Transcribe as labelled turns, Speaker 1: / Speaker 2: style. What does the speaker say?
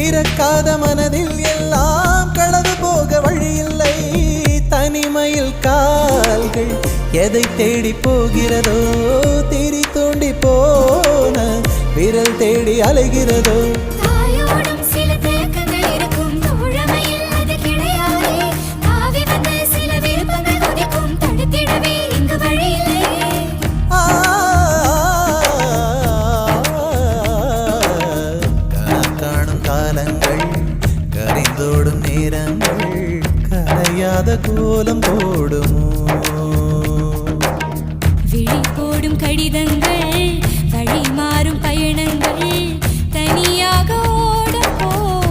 Speaker 1: திறக்காத மனதில் எல்லாம் களவு போக வழியில்லை. தனிமையில் கால்கள் எதை தேடி போகிறதோ, திரி தோண்டி போன விரல் தேடி அலைகிறதோ. கரைந்தோடும் நேரங்கள் கரையாத கோலம் போடுமோ.
Speaker 2: விழி போடும் கடிதங்கள் வழி மாறும் பயணங்கள்